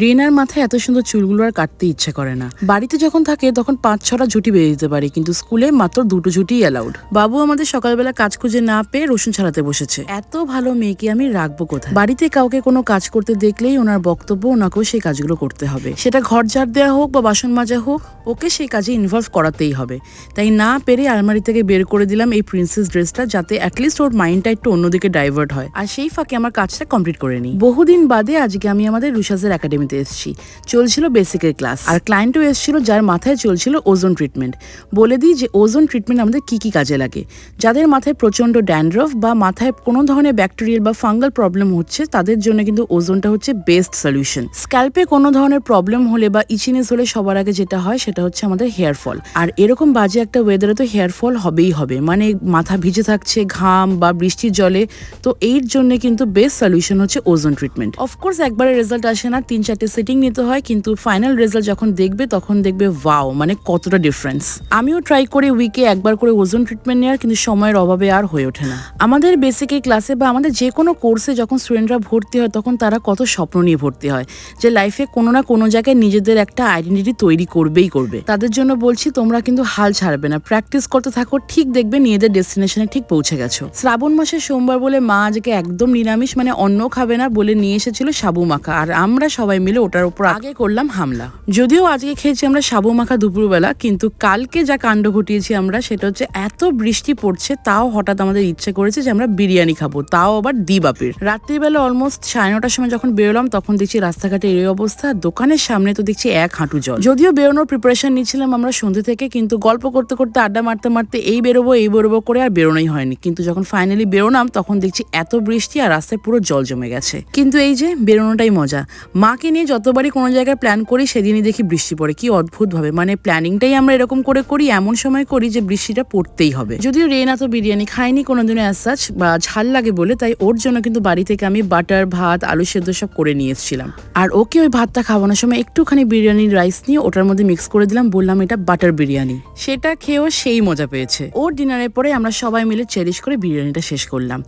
Rayner মাথায় এত সুন্দর চুলগুলো আর কাটতে ইচ্ছে করে না। বাড়িতে যখন থাকে তখন 5-6টা ঝুটি বেরিয়ে যেতে পারে, কিন্তু স্কুলে মাত্র 2টো ঝুটি অ্যালাউড। বাবু আমাদের সকালবেলা কাজ খুঁজে না পেয়ে রসুন ছাড়াতে বসেছে। এত ভালো মেয়েকে আমি রাখবো কোথায়? বাড়িতে কাউকে কোনো কাজ করতে দেখলেই ওনার বক্তব্য ওনাকেও সেই কাজগুলো করতে হবে। সেটা ঘর ঝাড় দেওয়া হোক বা বাসন মাজা হোক, ওকে সেই কাজে ইনভলভ করাতেই হবে। তাই না পেরে আলমারি থেকে বের করে দিলাম এই প্রিন্সেস ড্রেসটা, যাতে অ্যাটলিস্ট ওর মাইন্ডটা একটু অন্যদিকে ডাইভার্ট হয়, আর সেই ফাঁকে আমার কাজটা কমপ্লিট করে নিই। বহুদিন বাদে আজকে আমি আমাদের রুশাসের একাডেমিতে এসেছি। চলছিল বেসিকের ক্লাস, আর ক্লায়েন্টও এসেছিল যার মাথায় চলছিল ওজোন ট্রিটমেন্ট। বলে দিই যে ওজোন ট্রিটমেন্ট আমাদের কি কি কাজে লাগে। যাদের মাথায় প্রচন্ড ড্যান্ড্রফ বা মাথায় কোনো ধরনের ব্যাকটেরিয়াল বা ফাঙ্গাল প্রবলেম হচ্ছে, তাদের জন্য কিন্তু ওজোনটা হচ্ছে বেস্ট সলিউশন। স্ক্যাল্পে কোনো ধরনের প্রবলেম হলে বা ইচিনেস হলে সবার আগে যেটা হয় সেটা হচ্ছে আমাদের হেয়ার ফল। আর এরকম বাজে একটা ওয়েদারে তো হেয়ার ফল হবেই হবে, মানে মাথা ভিজে থাকছে ঘাম বা বৃষ্টির জলে। তো এর জন্য কিন্তু বেস্ট সলিউশন হচ্ছে ওজোন ট্রিটমেন্ট। অফকোর্স একবারে রেজাল্ট আসে না, 3-4টে সিটিং নিতে হয়, কিন্তু ফাইনাল রেজাল্ট যখন দেখবে তখন দেখবে ওয়াও, মানে কতটা ডিফারেন্স। আমিও ট্রাই করি উইকে একবার করে ওজোন ট্রিটমেন্ট নেওয়ার, কিন্তু সময়ের অভাবে আর হয়ে ওঠে না। আমাদের বেসিকের ক্লাসে বা আমাদের যে কোনো কোর্সে যখন স্টুডেন্টরা ভর্তি হয় তখন তারা কত স্বপ্ন নিয়ে ভর্তি হয় যে লাইফে কোনো না কোনো জায়গায় নিজেদের একটা আইডেন্টিটি তৈরি করবেই করবে। তাদের জন্য বলছি তোমরা কিন্তু হাল ছাড়বে না, প্র্যাকটিস করতে থাকো, ঠিক দেখবে নিজেদের ডেস্টিনেশনে ঠিক পৌঁছে গেছো। শ্রাবণ মাসের সোমবার বলে মা আজকে একদম নিরামিষ, মানে অন্ন খাবে না বলে নিয়ে এসেছিল সাবু মাখা, আর আমরা সবাই মিলে ওটার উপর আগে করলাম হামলা। যদিও আজকে খেয়েছি আমরা সাবু মাখা দুপুরবেলা, কিন্তু কালকে যা কাণ্ড ঘটিয়েছি আমরা সেটা হচ্ছে এত বৃষ্টি পড়ছে তাও হঠাৎ আমাদের ইচ্ছে করেছে যে আমরা বিরিয়ানি খাবো, তাও আবার দিবাপের। রাত্রিবেলা অলমোস্ট 9:30টার সময় যখন বেরোলাম তখন দেখছি রাস্তাঘাটে এই অবস্থা, দোকানের সামনে তো দেখছি 1 হাঁটু জল। যদিও বেরোনোর প্রিপারেশন নিচ্ছিলাম আমরা সন্ধ্যে থেকে, কিন্তু গল্প করতে করতে আড্ডা মারতে মারতে এই বেরোবো করে আর বেরোনোই হয়নি। কিন্তু যখন ফাইনালি বেরোলাম তখন দেখছি এত বৃষ্টি আর রাস্তায় পুরো জল জমে গেছে। কিন্তু এই যে বেরোনোটাই মজা। মাকে নিয়ে যতবারই কোনো জায়গায় প্ল্যান করি সেদিনই দেখি বৃষ্টি পড়ে, কি অদ্ভুত ভাবে, মানে প্ল্যানিংটাই আমরা এরকম করে করি, এমন সময় করি যে বৃষ্টিটা পড়তেই হবে। যদিও রেনা তো বিরিয়ানি খায়নি কোনোদিনও অ্যাজ সাচ, বা ঝাল লাগে বলে, তাই ওর জন্য কিন্তু বাড়ি থেকে আমি বাটার ভাত আলু সেদ্ধ সব করে নিয়ে এসেছিলাম। আর ওকে ওই ভাতটা খাওয়ানোর সময় একটুখানি বিরিয়ানির রাইস নিয়ে ওটার মধ্যে মিক্স করে দিলাম, বললাম এটা বাটার বিরিয়ানি। সেটা খেয়েও সেই মজা পেয়েছে। ওর ডিনারের পরে আমরা সবাই মিলে চেরিশ করে বিরিয়ানিটা শেষ করলাম।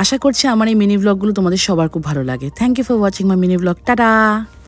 আশা করছি আমার এই মিনি ব্লগগুলো তোমাদের সবার খুব ভালো লাগে। Thank you for watching my mini vlog. Tata.